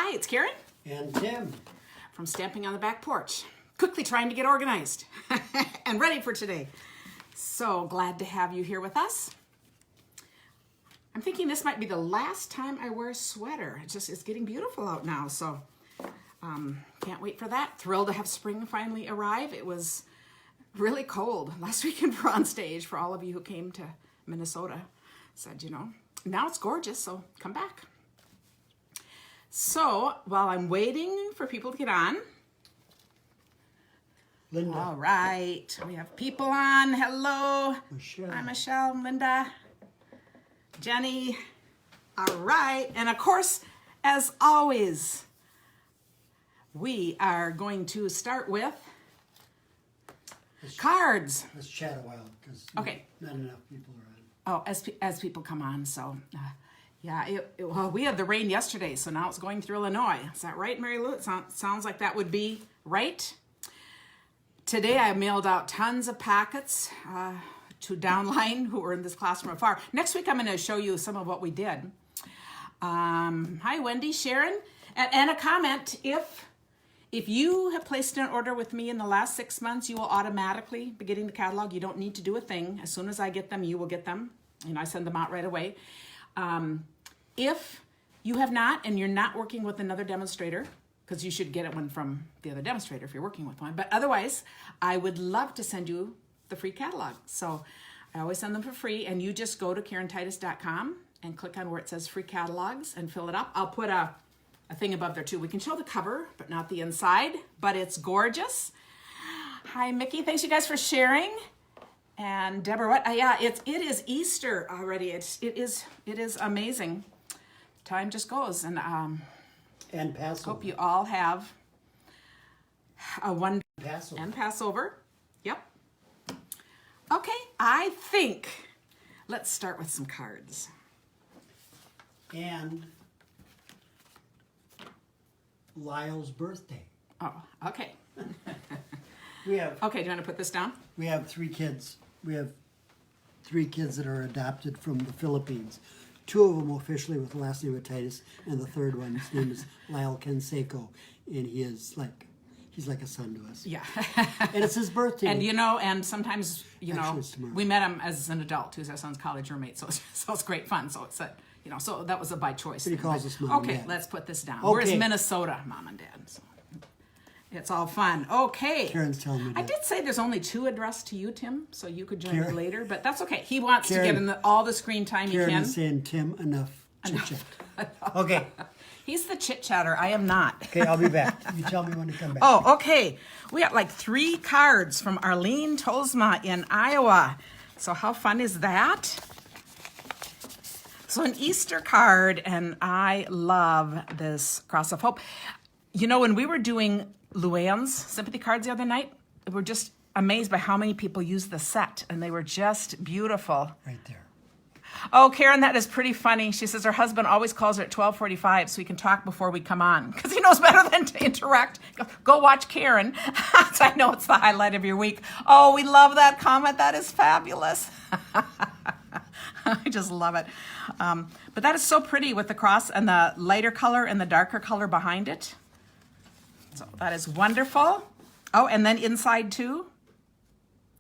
Hi, it's Karen. And Tim. From Stamping on the Back Porch. Quickly trying to get organized and ready for today. So glad to have you here with us. I'm thinking this might be the last time I wear a sweater. It's getting beautiful out now, so can't wait for that. Thrilled to have spring finally arrive. It was really cold last weekend for On Stage for all of you who came to Minnesota. Said, now it's gorgeous, so come back. So while I'm waiting for people to get on, Linda. all right, we have people on. Hello. Michelle. Hi, Michelle, Linda, Jenny. All right, and of course, as always, we are going to start with cards. Let's chat a while because Okay. not enough people are on. Oh, as people come on, so yeah. Well, we had the rain yesterday, so now it's going through Illinois. Is that right, Mary Lou? It sounds like that would be right. Today I mailed out tons of packets to downline who were in this class from afar. Next week I'm going to show you some of what we did. Hi, Wendy, Sharon, and a comment. If you have placed an order with me in the last 6 months, you will automatically be getting the catalog. You don't need to do a thing. As soon as I get them, you will get them. I send them out right away. If you have not, and you're not working with another demonstrator, because you should get one from the other demonstrator if you're working with one. But otherwise, I would love to send you the free catalog. So I always send them for free, and you just go to KarenTitus.com and click on where it says free catalogs and fill it up. I'll put a thing above there too. We can show the cover, but not the inside, but it's gorgeous. Hi, Mickey. Thanks you guys for sharing. And Deborah, what? Yeah, it is Easter already. It is amazing. Time just goes, and Passover. hope you all have a wonderful Passover. and Passover. Yep. Okay, I think let's start with some cards. And Lyle's birthday. Oh, okay. We have Okay, do you want to put this down? 3 kids. We have 3 kids that are adopted from the Philippines. 2 of them officially with the last name of Titus, and the third one, his name is Lyle Canseco, and he's like a son to us. Yeah. And it's his birthday. And and sometimes Actually, it's tomorrow. we met him as an adult, who's our son's college roommate. So it's great fun. So it's so that was a by choice. But he calls us Mom and Okay, Dad. let's put this down. Okay. Where's Minnesota, Mom and Dad? So it's all fun. Okay. Karen's telling me I that. did say there's only 2 addressed to you, Tim, so you could join me Karen- later, but that's okay. He wants to Karen- get in all the screen time Karen he can. is saying, Tim, enough chit-chat. Okay. He's the chit-chatter. I am not. Okay, I'll be back. You tell me when to come back. Oh, okay. We got like 3 cards from Arlene Tolsma in Iowa. So how fun is that? So an Easter card, and I love this Cross of Hope. When we were doing Luann's sympathy cards the other night, we were just amazed by how many people used the set, and they were just beautiful. Right there. Oh, Karen, that is pretty funny. She says her husband always calls her at 12:45 so he can talk before we come on because he knows better than to interact. Go watch Karen. So I know it's the highlight of your week. Oh, we love that comment. That is fabulous. I just love it. But that is so pretty with the cross and the lighter color and the darker color behind it. So that is wonderful. Oh, and then inside too,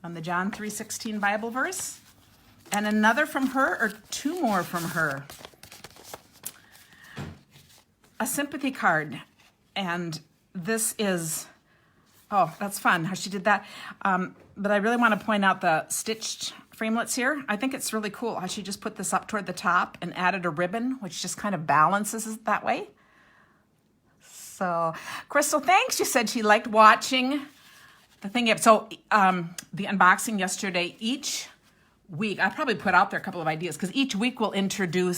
on the John 3:16 Bible verse. And another from her, or 2 more from her. A sympathy card. And this is, oh, that's fun how she did that. But I really want to point out the stitched framelits here. I think it's really cool how she just put this up toward the top and added a ribbon, which just kind of balances it that way. So, Crystal, thanks. She said she liked watching the thing. So, the unboxing yesterday, each week, I probably put out there a couple of ideas because each week we'll do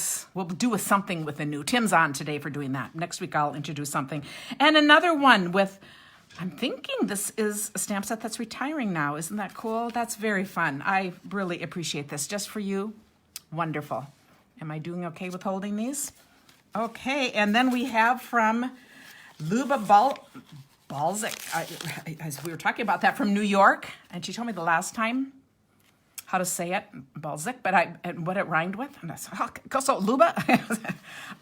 something with a new. Tim's on today for doing that. Next week I'll introduce something. And another one with, I'm thinking this is a stamp set that's retiring now. Isn't that cool? That's very fun. I really appreciate this. Just for you. Wonderful. Am I doing okay with holding these? Okay, and then we have from Luba Balzic. As we were talking about that from New York, and she told me the last time how to say it, Balzic, and what it rhymed with. And I said, oh, so Luba.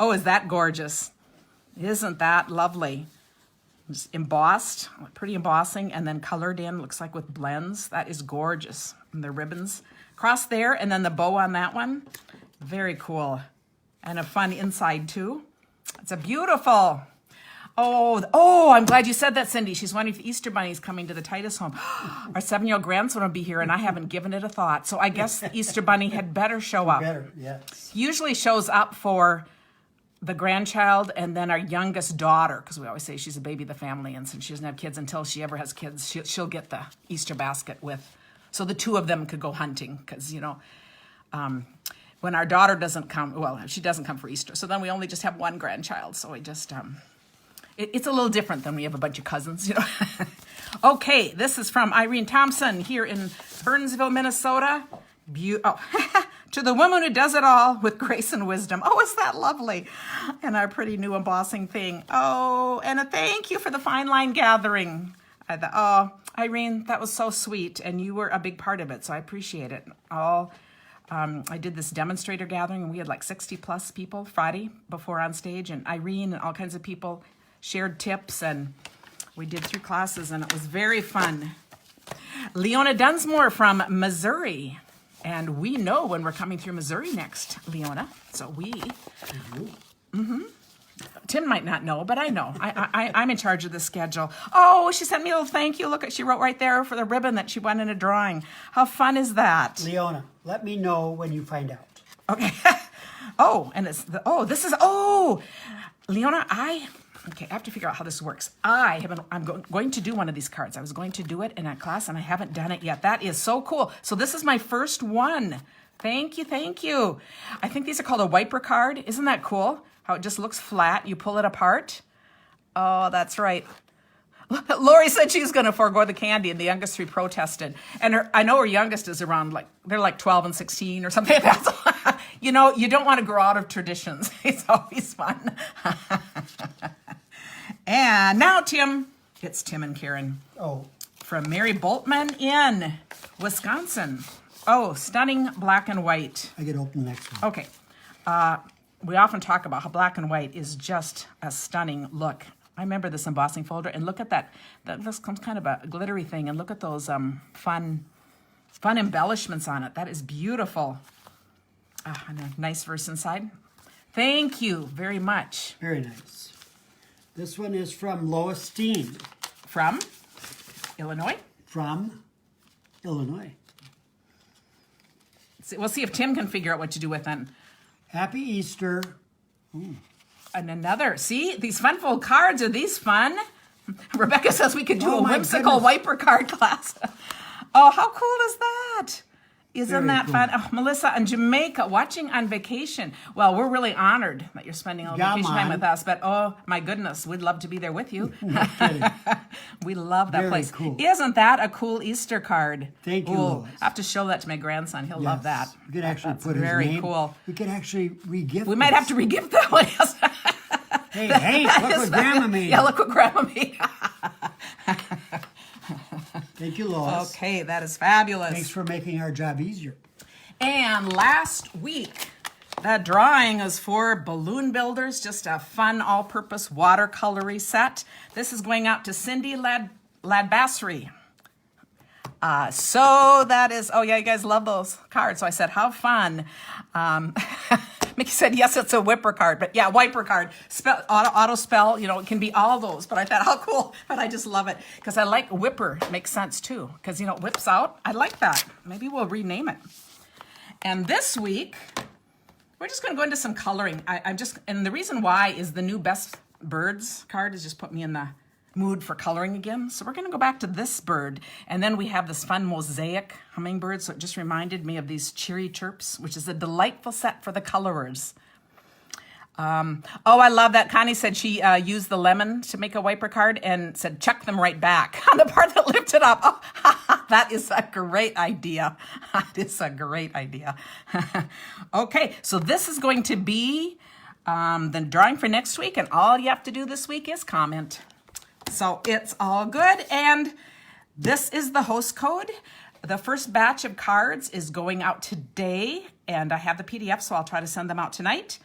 Oh, is that gorgeous? Isn't that lovely? Just embossed, pretty embossing, and then colored in, looks like with blends. That is gorgeous. And the ribbons across there, and then the bow on that one. Very cool. And a fun inside too. It's a beautiful. Oh, I'm glad you said that, Cindy. She's wondering if the Easter Bunny is coming to the Titus home. Our 7-year-old grandson will be here, and I haven't given it a thought. So I guess the Easter Bunny had better show up. Better, yes. Usually shows up for the grandchild and then our youngest daughter, because we always say she's a baby of the family, and since she doesn't have kids until she ever has kids, she'll get the Easter basket with. So the two of them could go hunting, because, when our daughter doesn't come, well, she doesn't come for Easter, so then we only just have one grandchild. So we just, it's a little different than we have a bunch of cousins, Okay, this is from Irene Thompson here in Burnsville, Minnesota. To the woman who does it all with grace and wisdom. Oh, is that lovely? And our pretty new embossing thing. Oh, and a thank you for the fine line gathering. Irene, that was so sweet, and you were a big part of it, so I appreciate it. I did this demonstrator gathering, and we had like 60 plus people Friday before on stage, and Irene and all kinds of people shared tips, and we did 3 classes, and it was very fun. Leona Dunsmore from Missouri, and we know when we're coming through Missouri next, Leona, so we... Tim might not know, but I know. I'm in charge of the schedule. Oh, she sent me a little thank you. Look, she wrote right there for the ribbon that she won in a drawing. How fun is that? Leona, let me know when you find out. Okay. Leona, I have to figure out how this works. I'm going to do one of these cards. I was going to do it in a class, and I haven't done it yet. That is so cool. So this is my first one. Thank you. I think these are called a wiper card. Isn't that cool? How it just looks flat. You pull it apart. Oh, that's right. Lori said she's going to forego the candy, and the youngest 3 protested. And I know her youngest is around, they're like 12 and 16 or something like that. So, you don't want to grow out of traditions. It's always fun. And now, Tim. It's Tim and Karen. Oh. From Mary Boltman in Wisconsin. Oh, stunning black and white. I get open next one. Okay. We often talk about how black and white is just a stunning look. I remember this embossing folder, and look at that. This comes kind of a glittery thing, and look at those fun embellishments on it. That is beautiful. And a nice verse inside. Thank you very much. Very nice. This one is from Lois Steen. From Illinois? From Illinois. We'll see if Tim can figure out what to do with it. Happy Easter. And another. See, these fun fold cards, are these fun? Rebecca says we could do a whimsical wiper card class. Oh, how cool is that? Isn't that fun? Oh, Melissa in Jamaica, watching on vacation. Well, we're really honored that you're spending all vacation time with us, but oh my goodness, we'd love to be there with you. No kidding. We love that Very place. Cool. Isn't that a cool Easter card? Thank you, Lois. I have to show that to my grandson. He'll love that. We could actually That's put his very name. Cool. We could actually re-gift We might have to re-gift that one. Hey, look what Grandma made. Yeah, look what Grandma made. Thank you, Lois. Okay, that is fabulous. Thanks for making our job easier. And last week, that drawing is for balloon builders, just a fun all-purpose watercolory set. This is going out to Cindy Ladbassery. So that is, oh yeah, you guys love those cards. So I said, how fun. Mickey said, yes, it's a whipper card, but yeah, wiper card. Auto spell, it can be all those, but I thought, how cool. But I just love it because I like whipper. It makes sense too because, it whips out. I like that. Maybe we'll rename it. And this week, we're just going to go into some coloring. And the reason why is the new Best Birds card has just put me in the mood for coloring again. So we're going to go back to this bird. And then we have this fun mosaic hummingbird. So it just reminded me of these cheery chirps, which is a delightful set for the colorers. I love that. Connie said she used the lemon to make a wiper card and said, chuck them right back on the part that lifted up. Oh, that is a great idea. That is a great idea. Okay, so this is going to be the drawing for next week, and all you have to do this week is comment. So it's all good, and this is the host code. The first batch of cards is going out today, and I have the PDF, so I'll try to send them out tonight.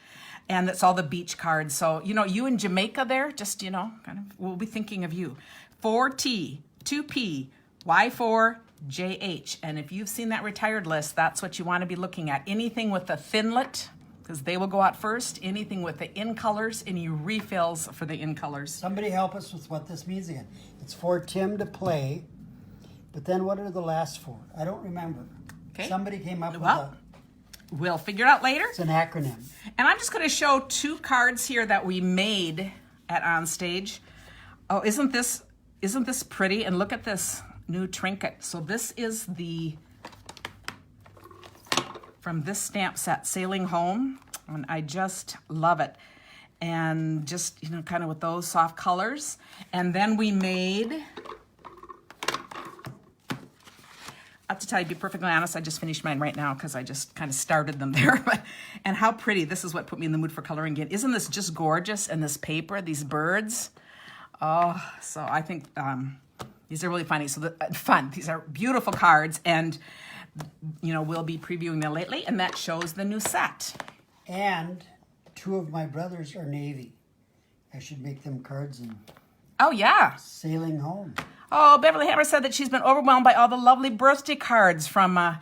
And that's all the beach cards. So, you know, you in Jamaica there, just, you know, kind of, we'll be thinking of you. 4T, 2P, Y4, JH. And if you've seen that retired list, that's what you want to be looking at. Anything with the thinlet, because they will go out first. Anything with the in colors, any refills for the in colors. Somebody help us with what this means again. It's for Tim to play, but then what are the last four? I don't remember. Okay. Somebody came up with We'll figure it out later. it's an acronym. And I'm just going to show 2 cards here that we made at Onstage. Oh, isn't this pretty? And look at this new trinket. So this is from this stamp set, Sailing Home. And I just love it. And just, you know, kind of with those soft colors. And then we made, I have to tell you, to be perfectly honest, I just finished mine right now because I just kind of started them there. And how pretty. This is what put me in the mood for coloring again. Isn't this just gorgeous? And this paper, these birds. Oh, so I think these are really funny. So fun. These are beautiful cards. And, you know, we'll be previewing them lately. And that shows the new set. And 2 of my brothers are Navy. I should make them cards and Oh, yeah. Sailing Home. Oh, Beverly Hammer said that she's been overwhelmed by all the lovely birthday cards from the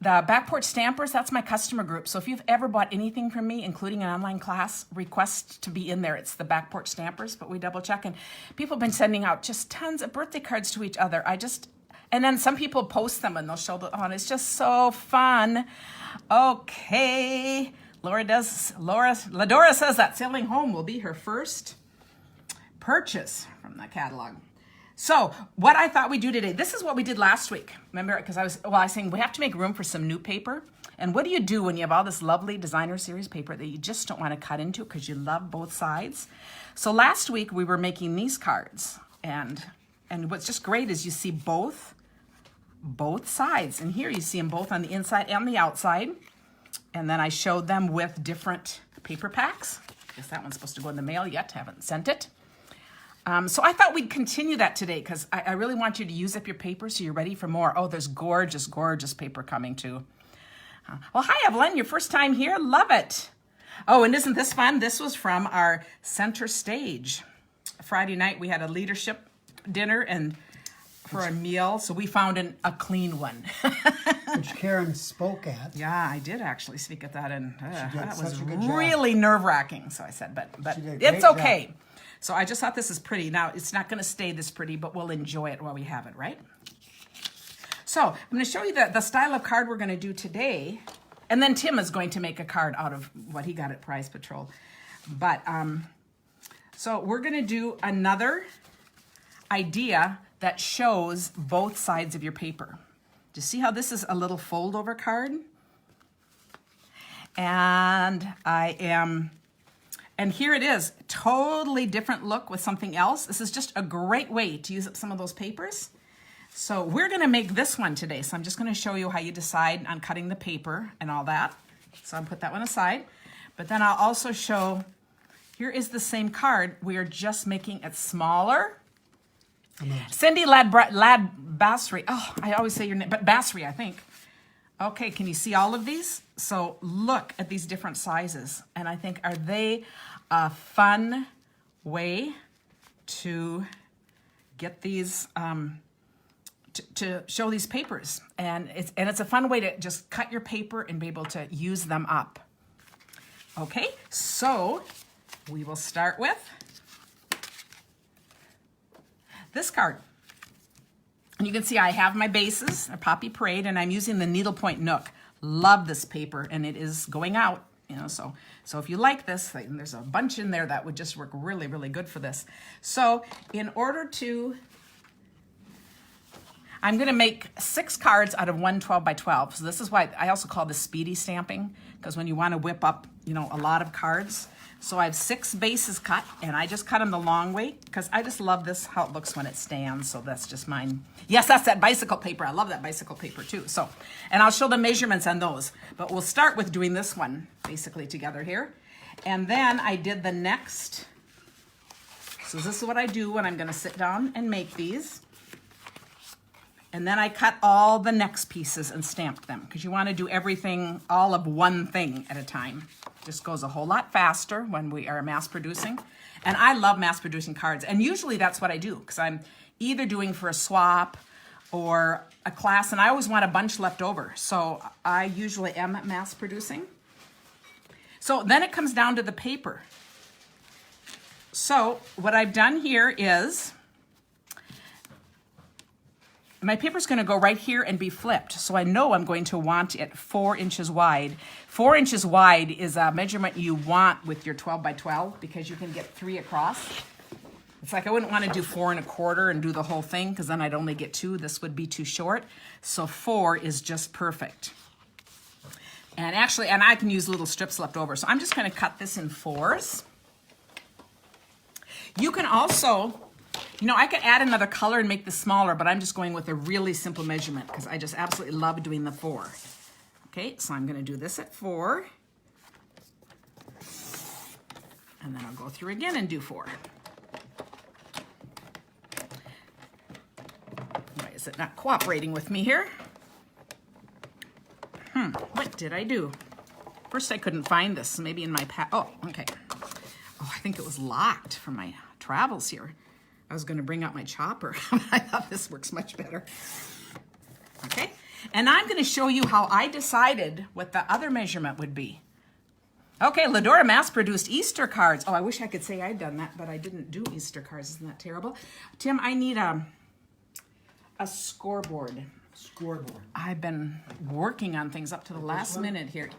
Back Porch Stampers. That's my customer group. So if you've ever bought anything from me, including an online class, request to be in there. It's the Back Porch Stampers, but we double check. And people have been sending out just tons of birthday cards to each other. And then some people post them and they'll show and it's just so fun. Okay. Ladora says that Sailing Home will be her first purchase from the catalog. So what I thought we'd do today, this is what we did last week. Remember, because I was saying we have to make room for some new paper. And what do you do when you have all this lovely designer series paper that you just don't want to cut into because you love both sides? So last week we were making these cards. And what's just great is you see both sides. And here you see them both on the inside and the outside. And then I showed them with different paper packs. I guess that one's supposed to go in the mail yet. Haven't sent it. So I thought we'd continue that today because I really want you to use up your paper so you're ready for more. Oh, there's gorgeous, gorgeous paper coming too. Well, hi, Evelyn. Your first time here? Love it. Oh, and isn't this fun? This was from our center stage. Friday night, we had a leadership dinner and for a meal. So we found a clean one. Which Karen spoke at. Yeah, I did actually speak at that. And that was such a good job. really nerve-wracking. So I said, but did a it's great okay. job. So I just thought this is pretty. Now, it's not going to stay this pretty, but we'll enjoy it while we have it, right? So I'm going to show you the style of card we're going to do today. And then Tim is going to make a card out of what he got at Prize Patrol. But, so we're going to do another idea that shows both sides of your paper. Do you see how this is a little fold over card? And here it is, totally different look with something else. This is just a great way to use up some of those papers. So we're gonna make this one today. So I'm just gonna show you how you decide on cutting the paper and all that. So I'll put that one aside. But then I'll also show, here is the same card. We are just making it smaller. Cindy Lad Basri. Oh, I always say your name, but Basri, I think. Okay, can you see all of these? So look at these different sizes. And I think, are they a fun way to get these, to show these papers? And it's a fun way to just cut your paper and be able to use them up. Okay, so we will start with this card. And you can see I have my bases, a Poppy Parade, and I'm using the needlepoint Nook. Love this paper, and it is going out, you know, so if you like this, there's a bunch in there that would just work really, really good for this. So in order to, I'm going to make 6 cards out of one 12 by 12. So this is why I also call this speedy stamping, because when you want to whip up, you know, a lot of cards. So I have 6 bases cut, and I just cut them the long way because I just love this, how it looks when it stands. So that's just mine. Yes, that's that bicycle paper. I love that bicycle paper too. So, and I'll show the measurements on those. But we'll start with doing this one basically together here. And then I did the next. So this is what I do when I'm going to sit down and make these. And then I cut all the next pieces and stamped them because you want to do everything, all of one thing at a time. Just goes a whole lot faster when we are mass producing. And I love mass producing cards. And usually that's what I do because I'm either doing for a swap or a class, and I always want a bunch left over. So I usually am mass producing. So then it comes down to the paper. So what I've done here is my paper's going to go right here and be flipped. So I know I'm going to want it 4 inches wide. 4 inches wide is a measurement you want with your 12 by 12 because you can get 3 across. It's like I wouldn't want to do 4 1/4 and do the whole thing because then I'd only get 2. This would be too short. So 4 is just perfect. And actually, and I can use little strips left over. So I'm just going to cut this in 4s. You can also, you know, I could add another color and make this smaller, but I'm just going with a really simple measurement because I just absolutely love doing the 4. Okay, so I'm going to do this at 4. And then I'll go through again and do 4. Why is it not cooperating with me here? What did I do? First, I couldn't find this. Maybe in my pack. Oh, okay. Oh, I think it was locked from my travels here. I was going to bring out my chopper. I thought this works much better. Okay. And I'm going to show you how I decided what the other measurement would be. Okay, Ladora mass-produced Easter cards. Oh, I wish I could say I'd done that, but I didn't do Easter cards. Isn't that terrible? Tim, I need a scoreboard. Scoreboard. I've been working on things up to the last minute here.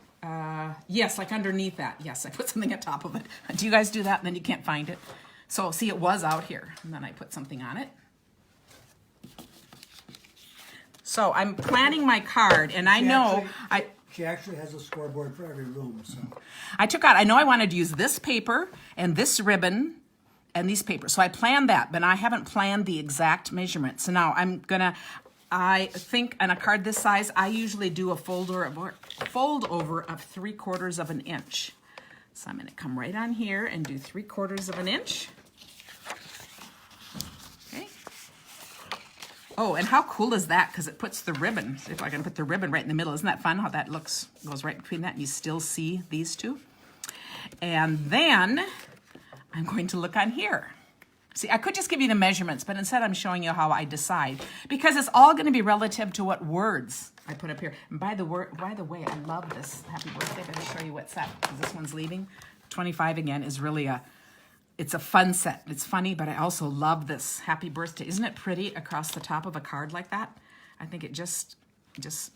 Yes, like underneath that. Yes, I put something on top of it. Do you guys do that and then you can't find it? So see, it was out here and then I put something on it. So I'm planning my card and I know She actually has a scoreboard for every room. So I know I wanted to use this paper and this ribbon and these papers. So I planned that, but I haven't planned the exact measurement. So now I think on a card this size, I usually do a fold over of 3/4 of an inch. So I'm going to come right on here and do 3/4 of an inch. Okay. Oh, and how cool is that? Because it puts the ribbon, if I can put the ribbon right in the middle. Isn't that fun how that looks, goes right between that and you still see these two? And then I'm going to look on here. See, I could just give you the measurements, but instead I'm showing you how I decide because it's all going to be relative to what words I put up here. And by the way, I love this. Happy birthday. I'm going to show you what set. This one's leaving. 25 again is really it's a fun set. It's funny, but I also love this. Happy birthday. Isn't it pretty across the top of a card like that? I think it just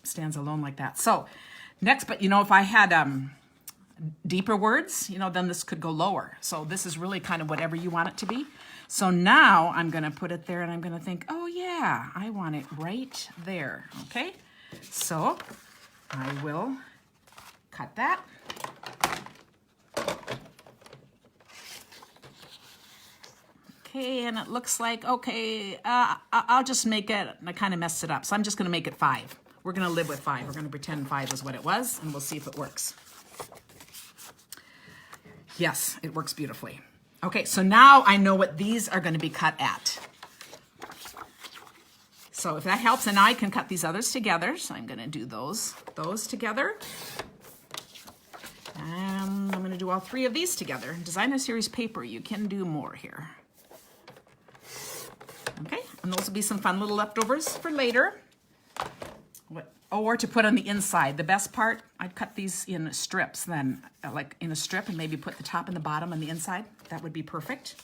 stands alone like that. So next, but you know, if I had deeper words, you know, then this could go lower. So this is really kind of whatever you want it to be. So now I'm going to put it there and I'm going to think, oh yeah, I want it right there. Okay. So I will cut that. Okay. And it looks like, okay, I'll just make it, I kind of messed it up. So I'm just going to make it 5. We're going to live with 5. We're going to pretend 5 is what it was and we'll see if it works. Yes, it works beautifully. Okay, so now I know what these are going to be cut at. So if that helps, and now I can cut these others together. So I'm going to do those together. And I'm going to do all 3 of these together. Designer Series paper, you can do more here. Okay, and those will be some fun little leftovers for later. Or to put on the inside. The best part, I'd cut these in strips then, like in a strip and maybe put the top and the bottom on the inside. That would be perfect.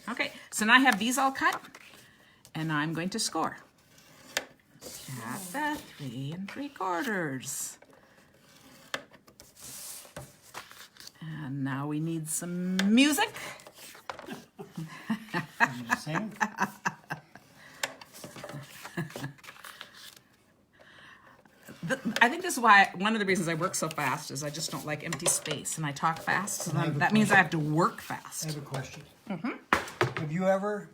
Okay, so now I have these all cut and I'm going to score. At the 3 3/4. And now we need some music. sing. I think this is why, one of the reasons I work so fast is I just don't like empty space and I talk fast. So that means I have to work fast. I have a question. Have you ever,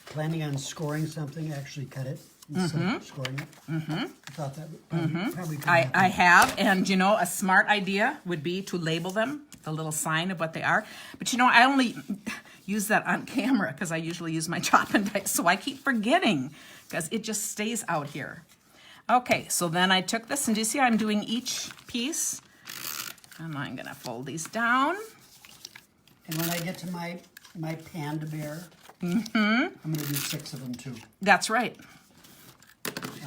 planning on scoring something, actually cut it instead of scoring it? I thought that would probably could happen. I have, and you know, a smart idea would be to label them, the little sign of what they are. But you know, I only use that on camera because I usually use my chopping dice, so I keep forgetting because it just stays out here. Okay, so then I took this, and do you see I'm doing each piece And I'm going to fold these down. And when I get to my panda bear, I'm going to do 6 of them too. That's right.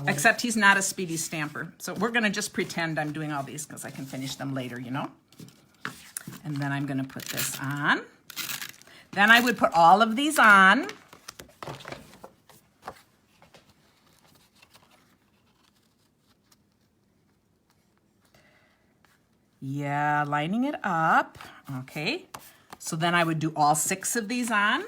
Except he's not a speedy stamper. So we're going to just pretend I'm doing all these because I can finish them later, you know. And then I'm going to put this on. Then I would put all of these on. Yeah, lining it up. Okay. So then I would do all 6 of these on.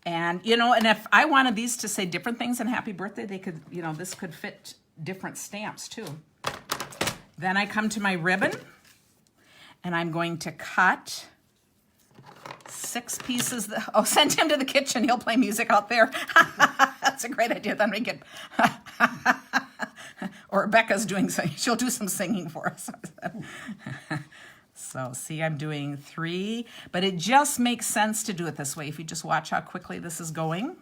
And, you know, and if I wanted these to say different things than happy birthday, they could, you know, this could fit different stamps too. Then I come to my ribbon and I'm going to cut 6 pieces. Oh, send him to the kitchen. He'll play music out there. That's a great idea. Then we can, or Becca's doing something. She'll do some singing for us. So see, I'm doing 3, but it just makes sense to do it this way. If you just watch how quickly this is going.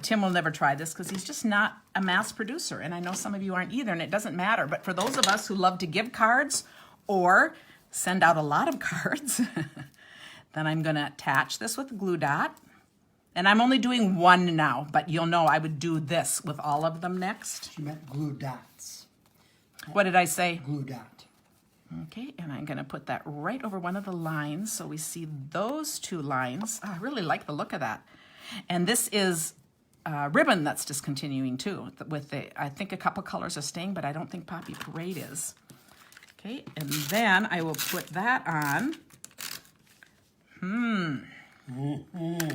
Tim will never try this because he's just not a mass producer. And I know some of you aren't either, and it doesn't matter. But for those of us who love to give cards or send out a lot of cards, then I'm going to attach this with a glue dot. And I'm only doing 1 now, but you'll know I would do this with all of them next. She meant glue dots. What did I say? Glue dot. Okay, and I'm going to put that right over one of the lines so we see those 2 lines. Oh, I really like the look of that. And this is ribbon that's discontinuing too. With I think a couple colors are staying, but I don't think Poppy Parade is. Okay, and then I will put that on.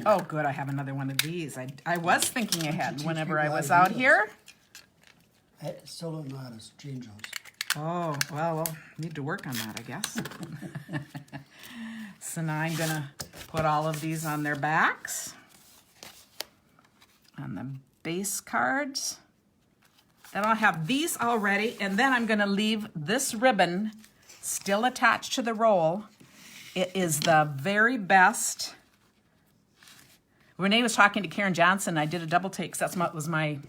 Oh, good, I have another one of these. I was thinking ahead whenever I was out here. I still don't know how to change those. Oh, well, need to work on that, I guess. So now I'm going to put all of these on their backs. On the base cards. Then I'll have these all ready, and then I'm going to leave this ribbon still attached to the roll. It is the very best. Renee was talking to Karen Johnson. I did a double take because that was my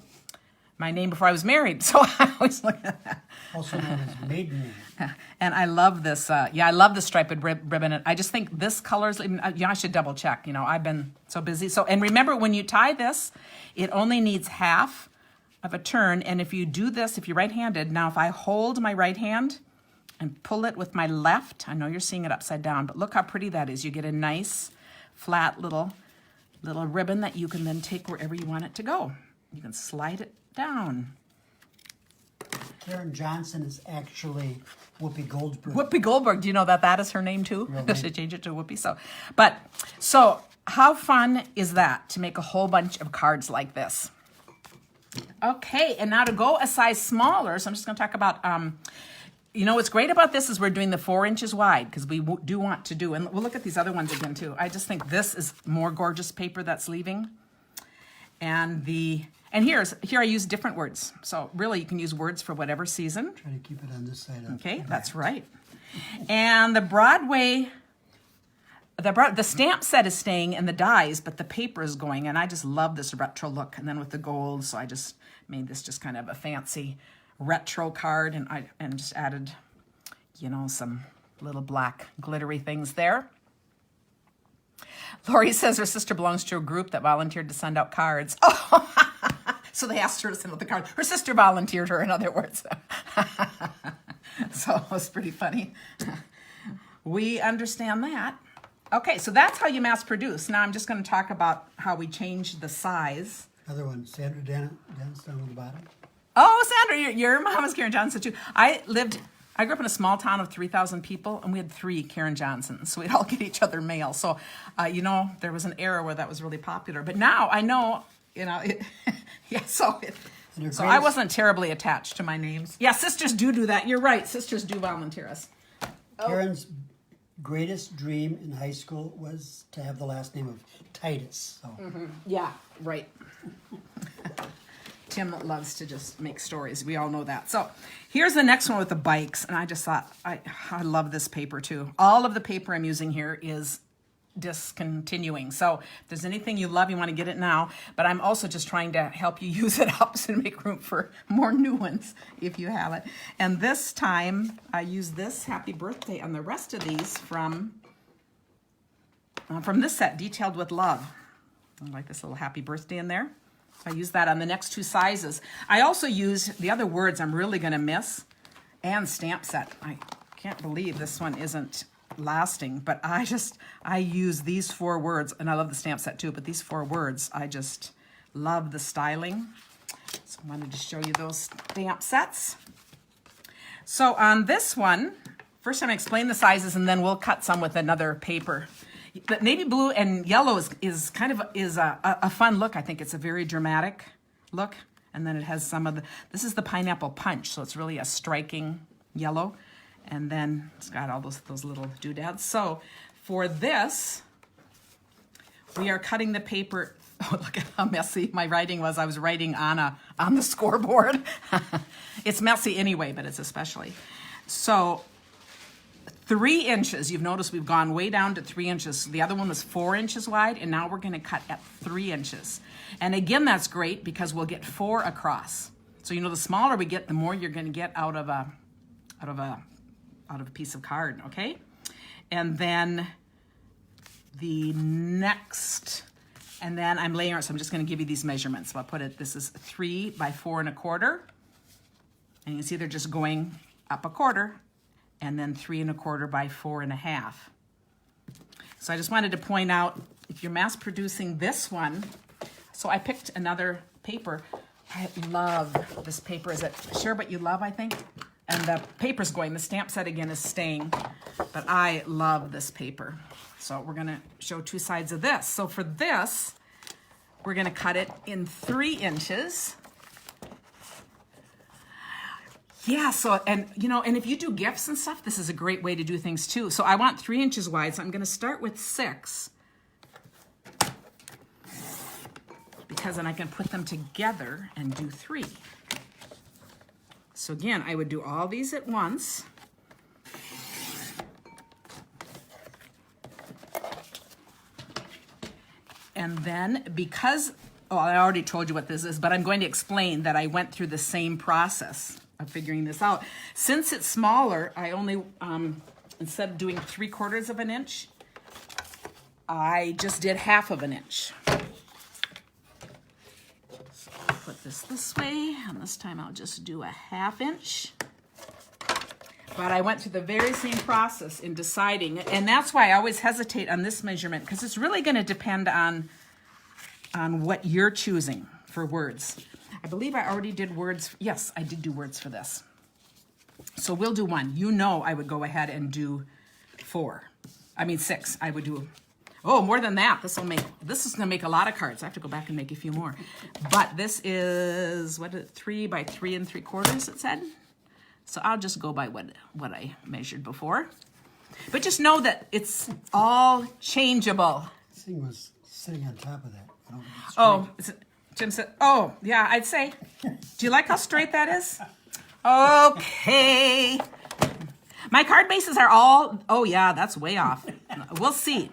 name before I was married. So I always look at that. Also known as maiden name. And I love this. I love the striped ribbon. I just think this color's, I should double check. You know, I've been so busy. So, and remember when you tie this, it only needs half of a turn. And if you do this, if you're right-handed, now if I hold my right hand and pull it with my left, I know you're seeing it upside down, but look how pretty that is. You get a nice flat little ribbon that you can then take wherever you want it to go. You can slide it down. Karen Johnson is actually Whoopi Goldberg. Whoopi Goldberg. Do you know that is her name too? Real name. Should change it to Whoopi. So how fun is that to make a whole bunch of cards like this? Okay, and now to go a size smaller, so I'm just going to talk about, you know, what's great about this is we're doing the 4 inches wide because we do want to do, and we'll look at these other ones again too. I just think this is more gorgeous paper that's leaving. And here I use different words. So really you can use words for whatever season. Try to keep it on this side. Okay, that's right. And the Broadway, the stamp set is staying and the dies, but the paper is going. And I just love this retro look. And then with the gold, so I just made this just kind of a fancy retro card, and just added, you know, some little black glittery things there. Lori says her sister belongs to a group that volunteered to send out cards. Oh, so they asked her to send out the card. Her sister volunteered her, in other words. So it was pretty funny. We understand that. Okay, so that's how you mass produce. Now I'm just going to talk about how we change the size. Another one, Sandra Dennis down on the bottom. Oh, Sandra, your mom is Karen Johnson too. I grew up in a small town of 3,000 people, and we had 3 Karen Johnsons, so we'd all get each other mail. So, you know, there was an era where that was really popular. But now I know, you know, so I wasn't terribly attached to my names. Yeah, sisters do that. You're right. Sisters do volunteer us. Karen's greatest dream in high school was to have the last name of Titus. So. Mm-hmm. Yeah, right. Tim loves to just make stories. We all know that. So here's the next one with the bikes. And I just thought, I love this paper too. All of the paper I'm using here is discontinuing. So if there's anything you love, you want to get it now. But I'm also just trying to help you use it up so to make room for more new ones if you have it. And this time I use this Happy Birthday on the rest of these from this set, Detailed with Love. I like this little Happy Birthday in there. I use that on the next two sizes. I also use the other words I'm really going to miss and stamp set. I can't believe this one isn't lasting, but I use these 4 words, and I love the stamp set too, but these 4 words, I just love the styling. So I wanted to show you those stamp sets. So on this one, first I'm going to explain the sizes, and then we'll cut some with another paper. The navy blue and yellow is kind of a fun look. I think it's a very dramatic look, and then it has some of this is the pineapple punch, so it's really a striking yellow. And then it's got all those little doodads. So for this, we are cutting the paper. Oh, look at how messy my writing was. I was writing on the scoreboard. It's messy anyway, but it's especially. So 3 inches. You've noticed we've gone way down to 3 inches. The other one was 4 inches wide, and now we're going to cut at 3 inches. And again, that's great because we'll get 4 across. So the smaller we get, the more you're going to get out of a piece of card, okay? And then the next, and then I'm layering it, so I'm just going to give you these measurements. So I'll put it, this is 3 by 4 1/4, and you can see they're just going up 1/4, and then 3 1/4 by 4 1/2. So I just wanted to point out, if you're mass producing this one, so I picked another paper. I love this paper. Is it Share What You Love, I think? And the paper's going, the stamp set again is staying, but I love this paper. So we're gonna show 2 sides of this. So for this, we're gonna cut it in 3 inches. Yeah, so, and if you do gifts and stuff, this is a great way to do things too. So I want 3 inches wide, so I'm gonna start with 6, because then I can put them together and do 3. So again, I would do all these at once. And then because, I already told you what this is, but I'm going to explain that I went through the same process of figuring this out. Since it's smaller, I only, instead of doing 3/4 of an inch, I just did 1/2 of an inch. Put this way, and this time I'll just do a 1/2 inch. But I went through the very same process in deciding, and that's why I always hesitate on this measurement, because it's really going to depend on what you're choosing for words. I believe I already did words. Yes, I did do words for this. So we'll do 1. I would go ahead and do 6. I would do. Oh, more than that. This is going to make a lot of cards. I have to go back and make a few more. But this is, 3 by 3 3/4, it said. So I'll just go by what I measured before. But just know that it's all changeable. This thing was sitting on top of that. I don't know if it's Oh, Jim said, oh, yeah, I'd say. Do you like how straight that is? Okay. My card bases are all, oh yeah, that's way off. We'll see.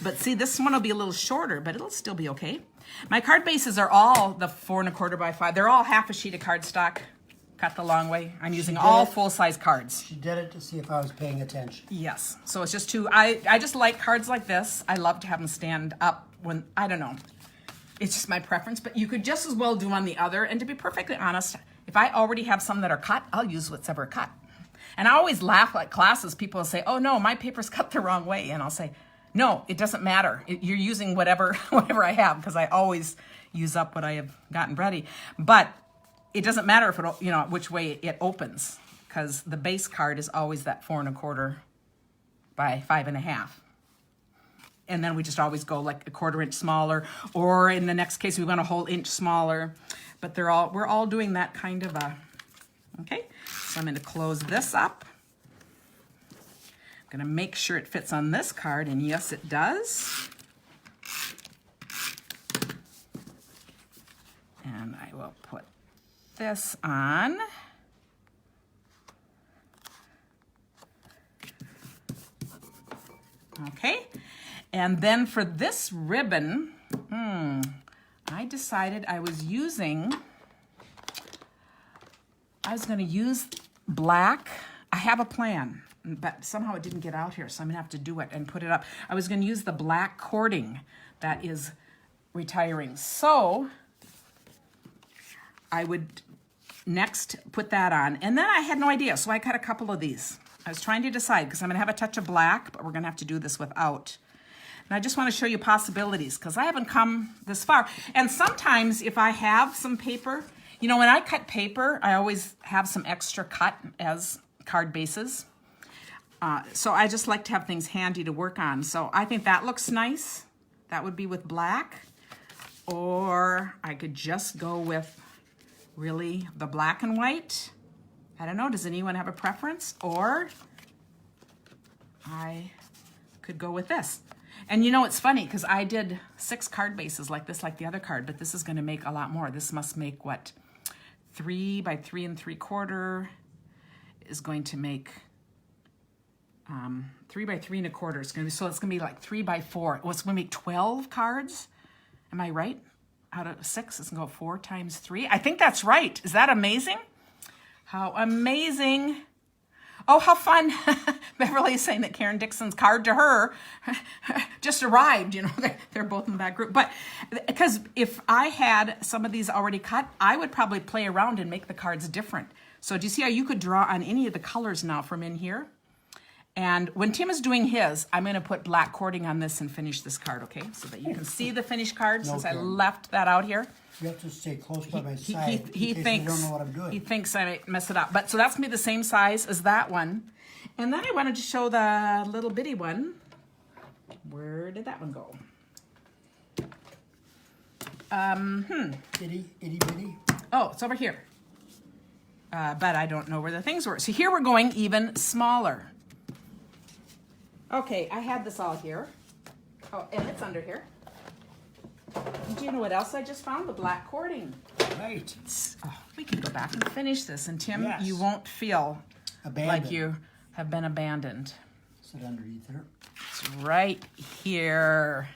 But see, this one will be a little shorter, but it'll still be okay. My card bases are all the 4 1/4 by 5. They're all 1/2 a sheet of cardstock, cut the long way. I'm using all full-size cards. She did it to see if I was paying attention. Yes. So it's just I just like cards like this. I love to have them stand up when, I don't know. It's just my preference, but you could just as well do on the other. And to be perfectly honest, if I already have some that are cut, I'll use what's ever cut. And I always laugh at classes. People will say, oh no, my paper's cut the wrong way. And I'll say, no, it doesn't matter. You're using whatever I have, because I always use up what I have gotten ready. But it doesn't matter if it, which way it opens, because the base card is always that 4 1/4 by 5 1/2. And then we just always go like a 1/4 inch smaller, or in the next case, we went a whole inch smaller. But we're all doing that kind of okay? So I'm going to close this up. I'm going to make sure it fits on this card, and yes, it does. And I will put this on. Okay. And then for this ribbon, I decided I was going to use black. I have a plan, but somehow it didn't get out here, so I'm gonna have to do it and put it up. I was gonna use the black cording that is retiring. So I would next put that on. And then I had no idea, so I cut a couple of these. I was trying to decide, because I'm gonna have a touch of black, but we're gonna have to do this without. And I just want to show you possibilities, because I haven't come this far. And sometimes if I have some paper, you know, when I cut paper, I always have some extra cut as card bases. So I just like to have things handy to work on. So I think that looks nice. That would be with black. Or I could just go with really the black and white. I don't know, does anyone have a preference? Or I could go with this. And you know, it's funny because I did 6 card bases like this, like the other card, but this is going to make a lot more. This must make what? 3 by 3 3/4 is going to make 3 by 3 1/4. It's going to be, so it's going to be like 3 by 4. Well, it's going to make 12 cards. Am I right? Out of 6, it's going to go 4 times 3. I think that's right. Is that amazing? How amazing. Oh, how fun. Beverly is saying that Karen Dixon's card to her just arrived. You know, they're both in that group. But because if I had some of these already cut, I would probably play around and make the cards different. So do you see how you could draw on any of the colors now from in here? And when Tim is doing his, I'm going to put black cording on this and finish this card, okay? So that you can see the finished card since I left that out here. You have to stay close by my side He in case thinks, you don't know what I'm doing. He thinks I might mess it up. But so that's going to be the same size as that one. And then I wanted to show the little bitty one. Where did that one go? Itty bitty. Oh, it's over here. But I don't know where the things were. So here we're going even smaller. Okay, I had this all here. Oh, and it's under here. Do you know what else I just found? The black cording. Right. Oh, we can go back and finish this. And Tim, Yes. you won't feel Abandoned. like you have been abandoned. Sit underneath her. It's right here.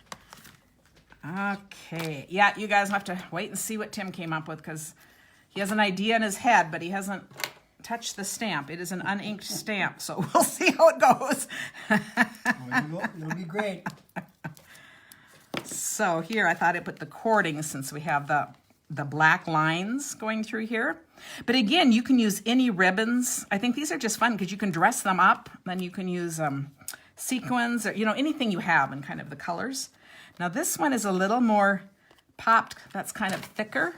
Okay. Yeah, you guys have to wait and see what Tim came up with, because he has an idea in his head, but he hasn't touched the stamp. It is an uninked stamp, so we'll see how it goes. It'll be great. So here I thought I'd put the cording, since we have the black lines going through here. But again, you can use any ribbons. I think these are just fun because you can dress them up. Then you can use sequins, or, you know, anything you have in kind of the colors. Now this one is a little more popped. That's kind of thicker.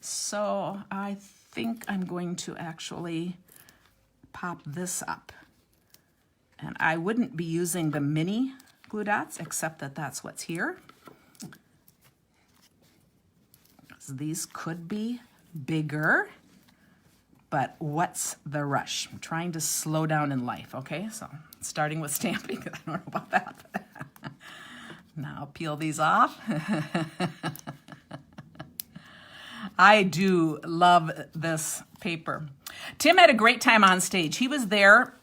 So I think I'm going to actually pop this up. And I wouldn't be using the mini glue dots, except that that's what's here. So these could be bigger, but what's the rush? I'm trying to slow down in life, okay? So starting with stamping, because I don't know about that. Now peel these off. I do love this paper. Tim had a great time on stage. He was there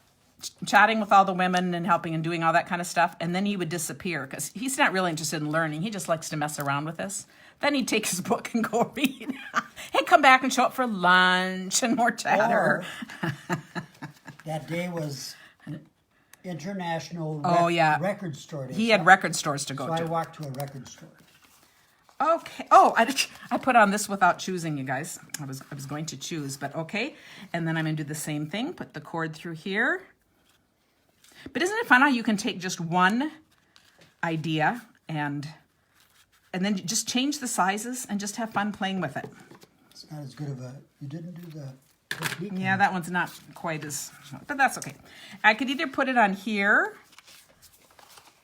chatting with all the women and helping and doing all that kind of stuff, and then he would disappear because he's not really interested in learning. He just likes to mess around with this. Then he'd take his book and go read. He'd come back and show up for lunch and more chatter. That day was International Record Store Day. He had record stores to go so to. I walked to a record store. Okay. Oh, I put on this without choosing, you guys. I was going to choose, but okay. And then I'm going to do the same thing. Put the cord through here. But isn't it fun how you can take just one idea and then just change the sizes and just have fun playing with it? It's not as good of a... You didn't do the technique. Yeah, that one's not quite as... But that's okay. I could either put it on here,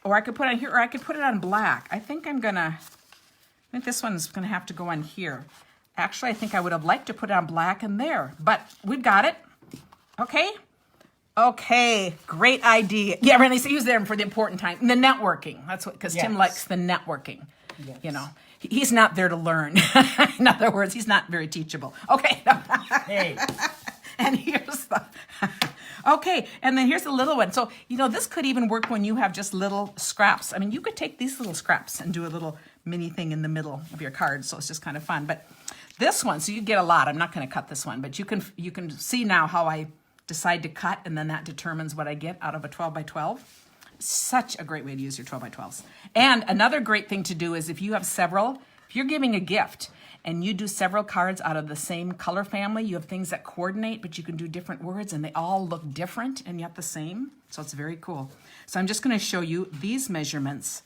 or I could put it on here, or I could put it on black. I think this one's going to have to go on here. Actually, I think I would have liked to put it on black in there, but we've got it. Okay? Okay, great idea. Yeah, Randy, so he was there for the important time. The networking. That's what, because Tim likes the networking. Yes. You know, he's not there to learn. In other words, he's not very teachable. Okay. Hey. And here's the... Okay, and then here's a little one. So, you know, this could even work when you have just little scraps. I mean, you could take these little scraps and do a little mini thing in the middle of your card, so it's just kind of fun. But this one, so you get a lot. I'm not going to cut this one, but you can see now how I decide to cut, and then that determines what I get out of a 12 by 12. Such a great way to use your 12 by 12s. And another great thing to do is if you have several, if you're giving a gift and you do several cards out of the same color family, you have things that coordinate, but you can do different words and they all look different and yet the same. So it's very cool. So I'm just going to show you these measurements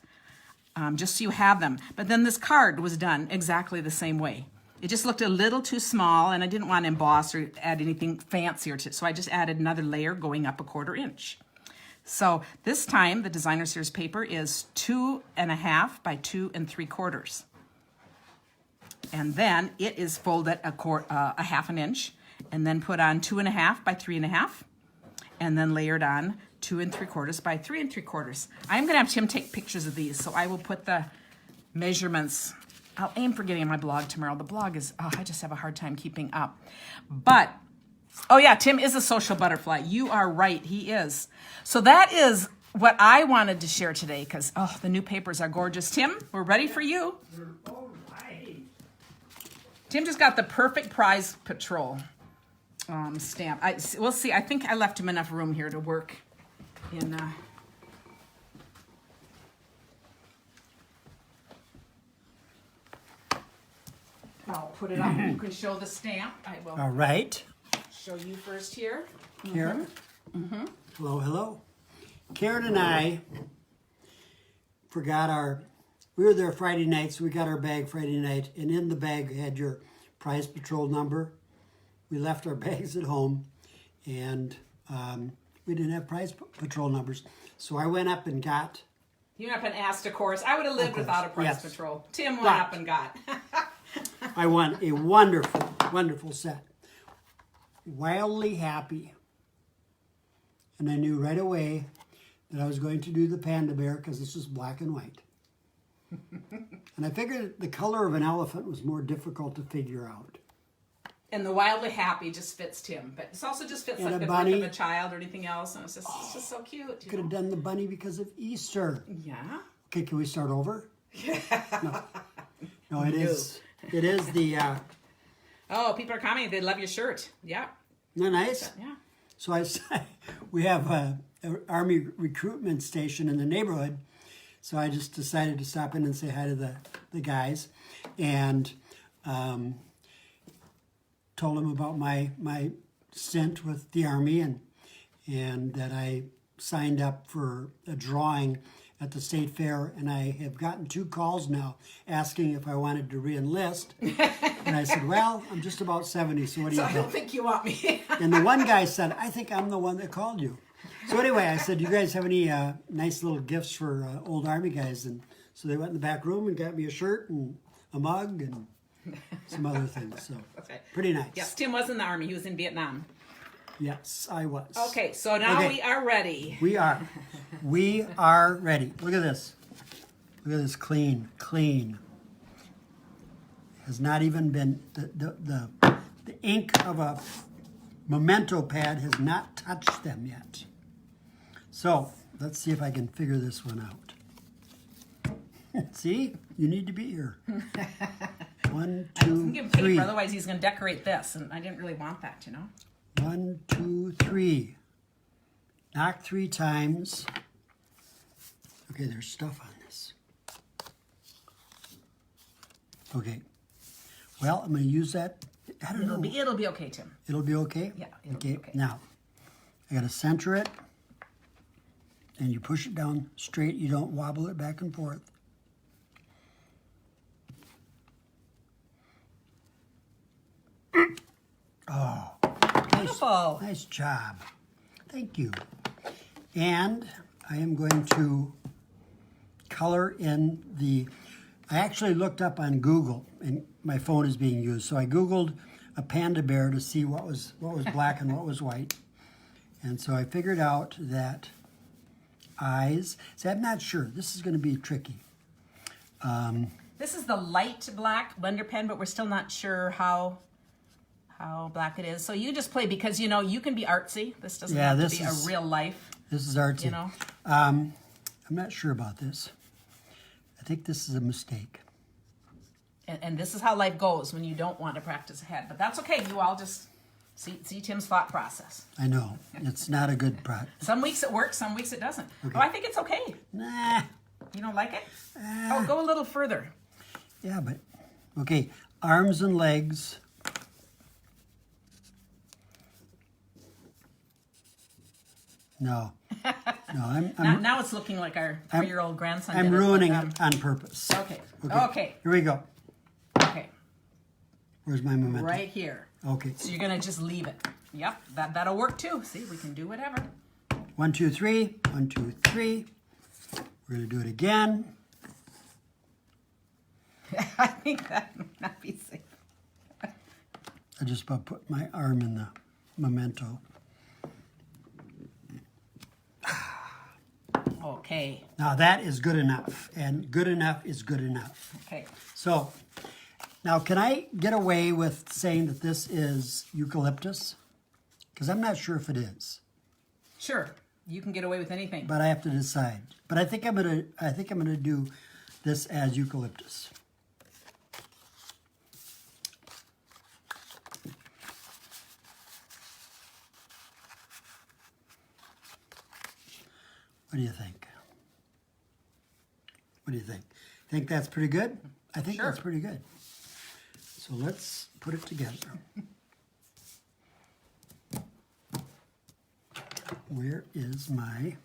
just so you have them. But then this card was done exactly the same way. It just looked a little too small and I didn't want to emboss or add anything fancier to it. So I just added another layer going up 1/4 inch. So this time the designer series paper is 2.5 by 2 3/4. And then it is folded a 1/2 inch and then put on 2.5 by 3.5 and then layered on 2 3/4 by 3 3/4. I'm going to have Tim take pictures of these, so I will put the measurements. I'll aim for getting on my blog tomorrow. The blog is, I just have a hard time keeping up. But, oh yeah, Tim is a social butterfly. You are right, he is. So that is what I wanted to share today because, the new papers are gorgeous. Tim, we're ready for you. Tim just got the perfect prize patrol stamp. We'll see. I think I left him enough room here to work in. I'll put it up. You can show the stamp. I will. All right. Show you first here. Karen. Hello, hello. Karen and I we were there Friday night, so we got our bag Friday night, and in the bag had your prize patrol number. We left our bags at home, and we didn't have prize patrol numbers. So I went up and got... You went up and asked, of course. I would have lived without a prize patrol. Tim went up and got. I won a wonderful, wonderful set. Wildly happy. And I knew right away that I was going to do the panda bear because this was black and white. And I figured the color of an elephant was more difficult to figure out. And the wildly happy just fits Tim, but it also just fits And like the bunny. birth of a child or anything else, and it's just so cute. Could have done the bunny because of Easter. Yeah. Okay, can we start over? No, it is. It is the. Oh, people are commenting. They love your shirt. Yeah. Isn't that nice? Yeah. So we have an Army recruitment station in the neighborhood. So I just decided to stop in and say hi to the guys, and told them about my stint with the Army and that I signed up for a drawing at the state fair, and I have gotten 2 calls now asking if I wanted to re-enlist. And I said, well, I'm just about 70, so what do you think? I don't think you want me. And the one guy said, I think I'm the one that called you. So anyway, I said, you guys have any nice little gifts for old Army guys? And so they went in the back room and got me a shirt and a mug and some other things. So pretty nice. Yes, Tim was in the Army. He was in Vietnam. Yes, I was. Okay, so now we are ready. We are. We are ready. Look at this. Look at this clean. Has not even been, the ink of a memento pad has not touched them yet. So let's see if I can figure this one out. See, you need to be here. 1, 2, give him 3. paper, otherwise he's going to decorate this, and I didn't really want that, 1, 2, 3. Knock 3 times. Okay, there's stuff on this. Okay. Well, I'm going to use that. I don't know. It'll be okay, Tim. It'll be okay? Yeah, it'll be okay. Now, I got to center it, and you push it down straight. You don't wobble it back and forth. Oh, Beautiful. nice job. Thank you. And I am going to color in I actually looked up on Google, and my phone is being used. So I Googled a panda bear to see what was black and what was white. And so I figured out that eyes. See, I'm not sure. This is going to be tricky. This is the light black blender pen, but we're still not sure how how black it is. So you just play because, you know, you can be artsy. This doesn't Yeah, have to this be is- a real life, This is artsy. you know. I'm not sure about this. I think this is a mistake. And this is how life goes when you don't want to practice ahead. But that's okay. You all just see Tim's thought process. I know. It's not a good Some weeks it works, some weeks it doesn't. Okay. Oh, I think it's okay. Nah. You don't like it? Oh, go a little further. Yeah, but okay. Arms and legs. No. No, Now it's looking like our 3-year-old grandson I'm did it, ruining but, it on purpose. Okay. Okay. Here we go. Okay. Where's my momentum? Right here. Okay. So you're going to just leave it. Yep. That'll work too. See, we can do whatever. 1, 2, 3. 1, 2, 3. We're going to do it again. I think that might not be safe. I just about put my arm in the memento. Okay. Now that is good enough, and good enough is good enough. Okay. So, now can I get away with saying that this is eucalyptus? Because I'm not sure if it is, Sure. You can get away with anything. but I have to decide. But I think I'm gonna do this as eucalyptus. What do you think? What do you think? Think that's pretty good? I think Sure. that's pretty good. So let's put it together. Where is my...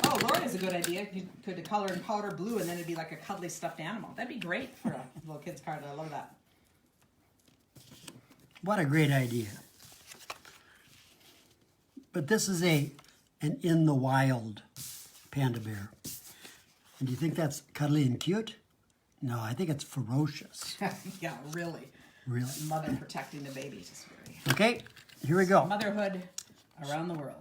Oh, Laura has a good idea. You could color in powder blue and then it'd be like a cuddly stuffed animal. That'd be great for a little kid's card. I love that. What a great idea. But this is an in the wild panda bear. And do you think that's cuddly and cute? No, I think it's ferocious. Yeah, really. Really. Mother protecting the baby. Just very... Okay, here we go. Motherhood around the world.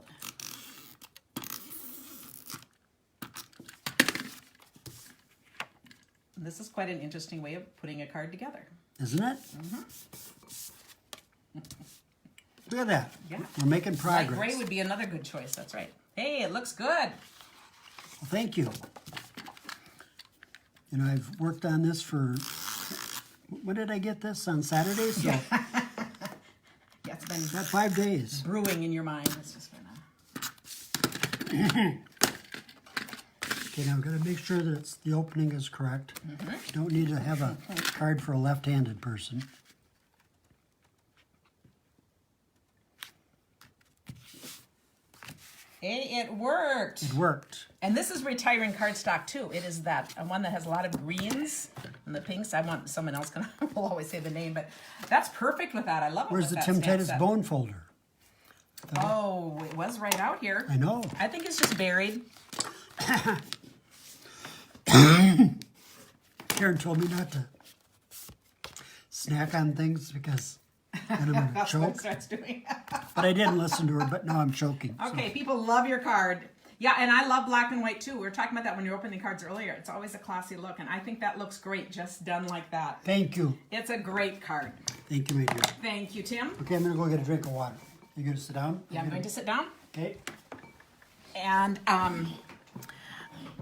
This is quite an interesting way of putting a card together. Isn't it? Look at that. Yeah. We're making Light progress. gray would be another good choice. That's right. Hey, it looks good. Well, thank you. You know, I've worked on this for, when did I get this? On Saturday? So Yeah, it's been about 5 days. brewing in your mind. It's just gonna... Okay, now I've got to make sure that the opening is correct. Don't need to have a card for a left-handed person. Hey, it worked. It worked. And this is retiring cardstock too. It is that one that has a lot of greens and the pinks. I want someone else will always say the name, but that's perfect with that. I love it. Where's with the that Tim stamp Titus set. bone folder? Oh, it was right out here. I know. I think it's just buried. Karen told me not to snack on things because then I'm going to That's what it choke. starts doing. But I didn't listen to her, but now I'm choking. so. Okay, people love your card. Yeah, and I love black and white too. We were talking about that when you were opening cards earlier. It's always a classy look, and I think that looks great just done like that. Thank you. It's a great card. Thank you, my dear. Thank you, Tim. Okay, I'm going to go get a drink of water. You going to sit down? Yeah, I'm going to sit down. Okay. And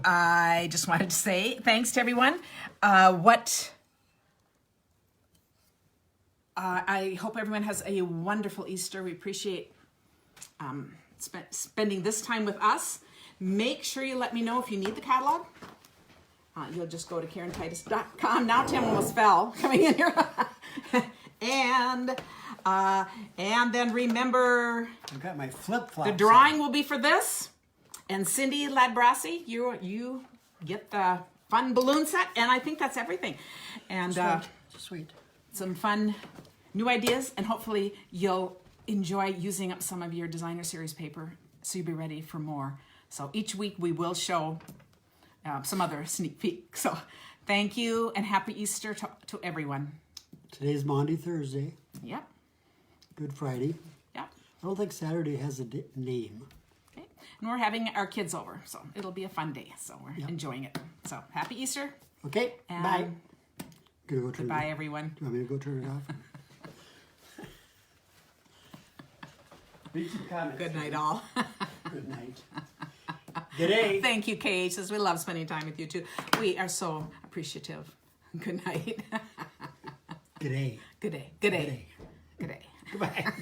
I just wanted to say thanks to everyone. I hope everyone has a wonderful Easter. We appreciate spending this time with us. Make sure you let me know if you need the catalog. You'll just go to KarenTitus.com. Now Tim almost fell coming in here. And then remember, I've got my flip-flops. the drawing will be for this. And Cindy Ladbrassi, you get the fun balloon set, and I think that's everything. And Sweet. some fun new ideas, and hopefully you'll enjoy using up some of your designer series paper, so you'll be ready for more. So each week we will show some other sneak peek. So thank you, and happy Easter to everyone. Today's Maundy Thursday. Yep, Good Friday. yep. I don't think Saturday has a name. Okay. And we're having our kids over, so it'll be a fun day. So we're enjoying it. So happy Easter. Okay, And bye. Gonna go turn goodbye, it. everyone. Do you want me to go turn it off? Read some comments. Good night, all. Good night. Good day. Thank you, Kay. She says we love spending time with you too. We are so appreciative. Good night. Good day. Good day. Good day. Good day. Goodbye.